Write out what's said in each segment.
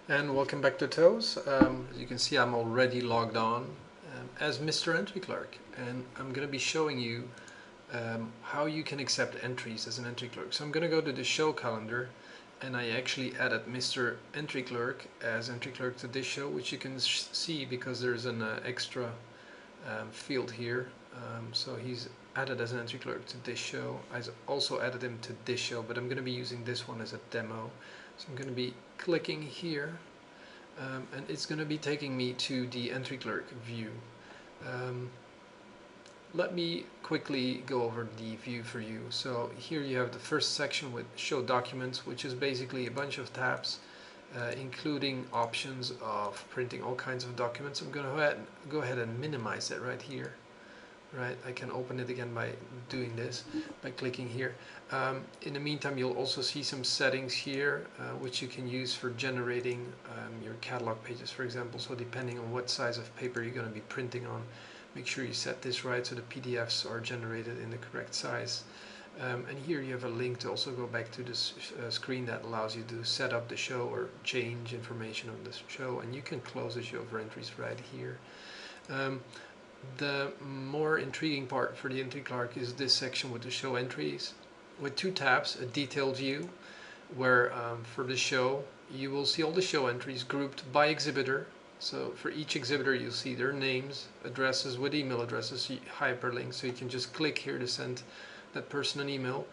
And welcome back to Toes. As you can see, I'm already logged on as Mr. Entry Clerk, and I'm going to be showing you how you can accept entries as an entry clerk. So I'm going to go to the show calendar, and I actually added Mr. Entry Clerk as entry clerk to this show, which you can see because there's an extra field here. So he's added as an entry clerk to this show. I also added him to this show, but I'm going to be using this one as a demo. So I'm going to be clicking here, and it's going to be taking me to the entry clerk view. Let me quickly go over the view for you. So here you have the first section with show documents, which is basically a bunch of tabs including options of printing all kinds of documents. I'm going to go ahead and minimize that right here. Right, I can open it again by doing this, by clicking here. In the meantime, you'll also see some settings here, which you can use for generating your catalog pages, for example. So depending on what size of paper you're going to be printing on, make sure you set this right so the PDFs are generated in the correct size. And here you have a link to also go back to this screen that allows you to set up the show or change information on the show, and you can close the show for entries right here. The more intriguing part for the entry clerk is this section with the show entries with two tabs: a detailed view, where for the show you will see all the show entries grouped by exhibitor. So for each exhibitor you'll see their names, addresses with email addresses, hyperlinks, so you can just click here to send that person an email.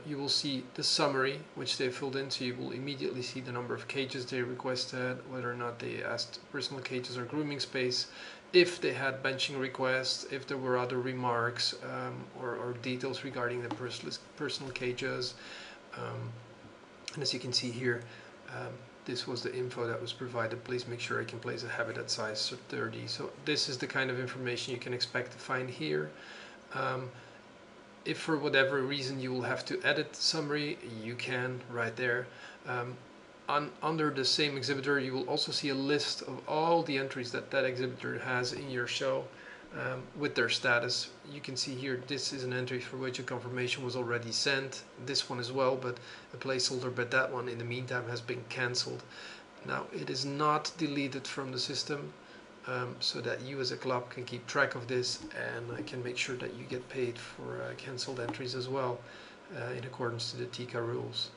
You will see the summary which they filled in, so you will immediately see the number of cages they requested, whether or not they asked personal cages or grooming space, if they had benching requests, if there were other remarks or details regarding the personal cages. And as you can see here, this was the info that was provided. Please make sure I can place a habitat size 30. So this is the kind of information you can expect to find here. If for whatever reason you will have to edit the summary, you can right there. Under the same exhibitor, you will also see a list of all the entries that that exhibitor has in your show with their status. You can see here this is an entry for which a confirmation was already sent, this one as well, but a placeholder, but that one in the meantime has been cancelled. Now it is not deleted from the system, so that you as a club can keep track of this, and I can make sure that you get paid for cancelled entries as well in accordance to the TICA rules.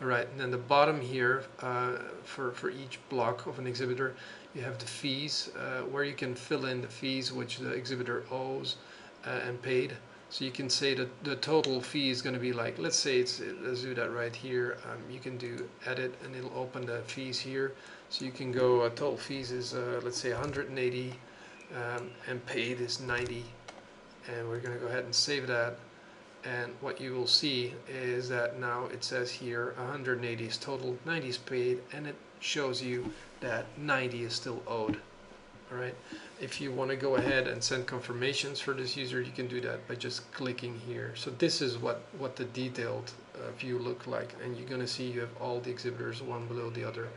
Alright, and then the bottom here, for each block of an exhibitor, you have the fees, where you can fill in the fees which the exhibitor owes and paid. So you can say that the total fee is going to be like, let's say let's do that right here. You can do edit and it'll open the fees here. So you can go, total fees is, let's say 180, and paid is 90. And we're going to go ahead and save that. And what you will see is that now it says here 180 is total, 90 is paid, and it shows you that 90 is still owed. Alright, if you want to go ahead and send confirmations for this user, you can do that by just clicking here. So this is what the detailed view look like, and you're going to see you have all the exhibitors one below the other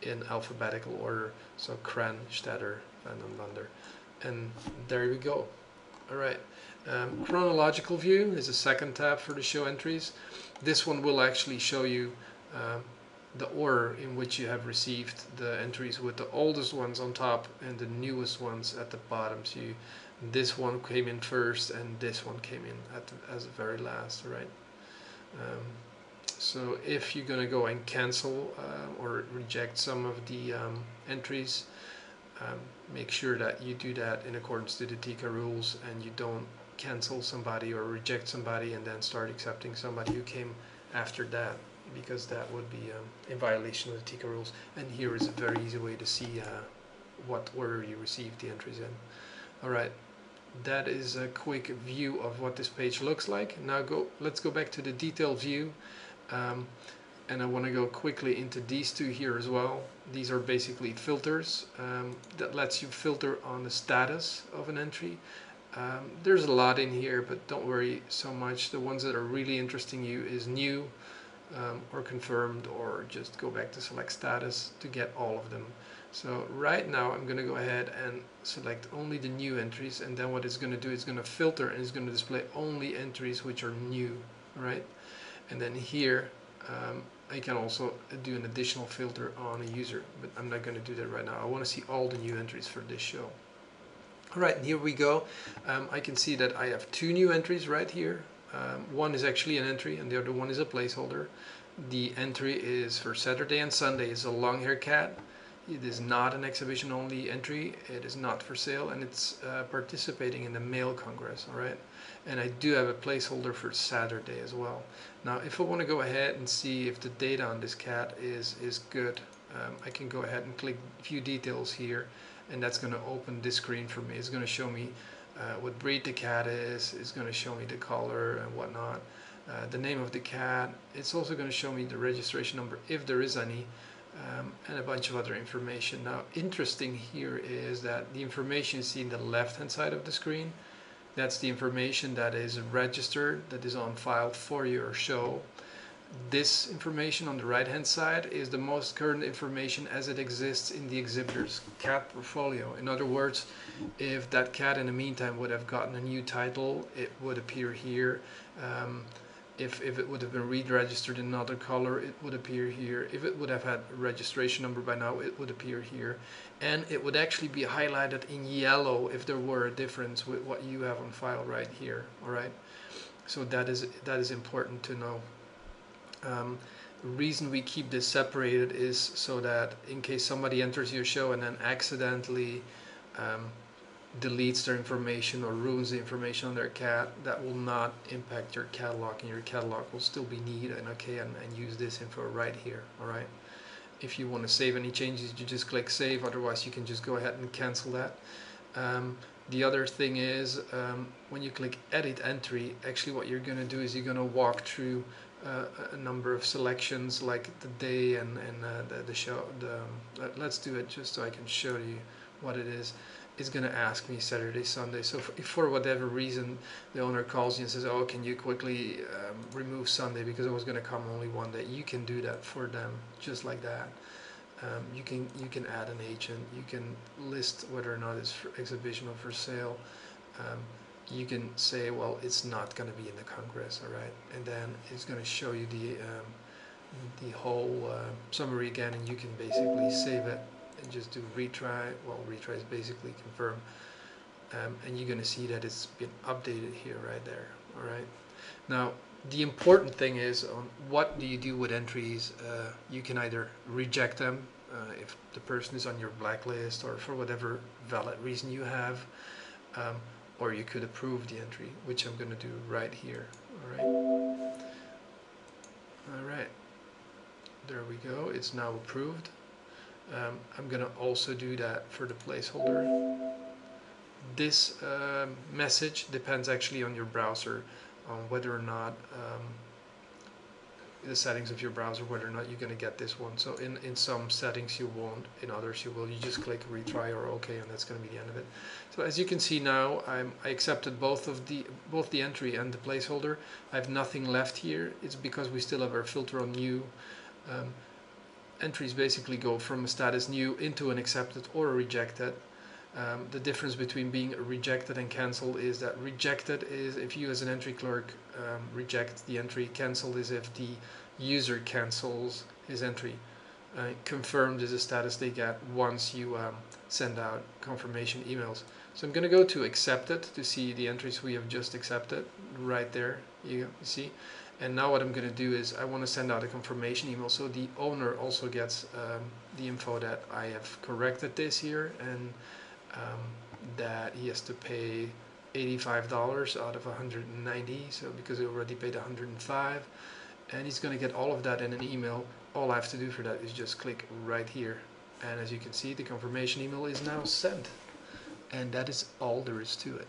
in alphabetical order. So Kran, Stadter, Van den Lander, and there we go. Alright, chronological view is a second tab for the show entries. This one will actually show you the order in which you have received the entries, with the oldest ones on top and the newest ones at the bottom. So this one came in first and this one came in as the very last, right? So if you're going to go and cancel or reject some of the entries, make sure that you do that in accordance to the TICA rules, and you don't cancel somebody or reject somebody and then start accepting somebody who came after that, because that would be in violation of the TICA rules. And here is a very easy way to see what order you received the entries in. Alright, that is a quick view of what this page looks like. Now let's go back to the detailed view, and I want to go quickly into these two here as well. These are basically filters that lets you filter on the status of an entry. There's a lot in here, but don't worry so much. The ones that are really interesting you is new, or confirmed, or just go back to select status to get all of them. So right now I'm going to go ahead and select only the new entries, and then what it's going to do is going to filter and it's going to display only entries which are new, right? And then here I can also do an additional filter on a user, but I'm not going to do that right now. I want to see all the new entries for this show. Alright, here we go. I can see that I have 2 new entries right here. One is actually an entry and the other one is a placeholder. The entry is for Saturday and Sunday. It's a long hair cat. It is not an exhibition only entry. It is not for sale, and it's participating in the Mail Congress. Alright, and I do have a placeholder for Saturday as well. Now if I want to go ahead and see if the data on this cat is good, I can go ahead and click view details here, and that's going to open this screen for me. It's going to show me what breed the cat is. It's going to show me the color and whatnot, the name of the cat. It's also going to show me the registration number if there is any, and a bunch of other information. Now interesting here is that the information you see in the left hand side of the screen, that's the information that is registered, that is on file for your show. This information on the right hand side is the most current information as it exists in the exhibitor's cat portfolio. In other words, if that cat in the meantime would have gotten a new title, it would appear here. If it would have been re-registered in another color, it would appear here. If it would have had a registration number by now, it would appear here. And it would actually be highlighted in yellow if there were a difference with what you have on file right here. Alright, so that is important to know. The reason we keep this separated is so that in case somebody enters your show and then accidentally deletes their information or ruins the information on their cat, that will not impact your catalog, and your catalog will still be neat and okay and use this info right here. Alright, if you want to save any changes, you just click save. Otherwise you can just go ahead and cancel that. The other thing is, when you click edit entry, actually what you're going to do is you're going to walk through a number of selections, like the day and the show. Let's do it just so I can show you what it is. It's going to ask me Saturday, Sunday. So if for whatever reason the owner calls you and says, oh, can you quickly remove Sunday because it was going to come only one day, you can do that for them just like that. You can add an agent. You can list whether or not it's for exhibition or for sale. You can say, well, it's not going to be in the Congress, all right, and then it's going to show you the whole summary again, and you can basically save it and just do retry. Well, retry is basically confirm, and you're going to see that it's been updated here, right there. All right. Now, the important thing is on what do you do with entries. You can either reject them if the person is on your blacklist or for whatever valid reason you have. Or you could approve the entry, which I'm going to do right here. All right, there we go. It's now approved. I'm going to also do that for the placeholder. This message depends actually on your browser, on whether or not the settings of your browser, whether or not you're going to get this one. So in some settings you won't, in others you will. You just click retry or OK, and that's going to be the end of it. So as you can see now, I accepted both the entry and the placeholder. I have nothing left here. It's because we still have our filter on new. Entries basically go from a status new into an accepted or a rejected. The difference between being rejected and cancelled is that rejected is if you as an entry clerk reject the entry. Cancelled is if the user cancels his entry. Confirmed is a status they get once you send out confirmation emails. So I'm going to go to accepted to see the entries we have just accepted. Right there, you see. And now what I'm going to do is I want to send out a confirmation email so the owner also gets the info that I have corrected this here, and that he has to pay $85 out of 190, so because he already paid 105, and he's going to get all of that in an email. All I have to do for that is just click right here, and as you can see, the confirmation email is now sent, and that is all there is to it.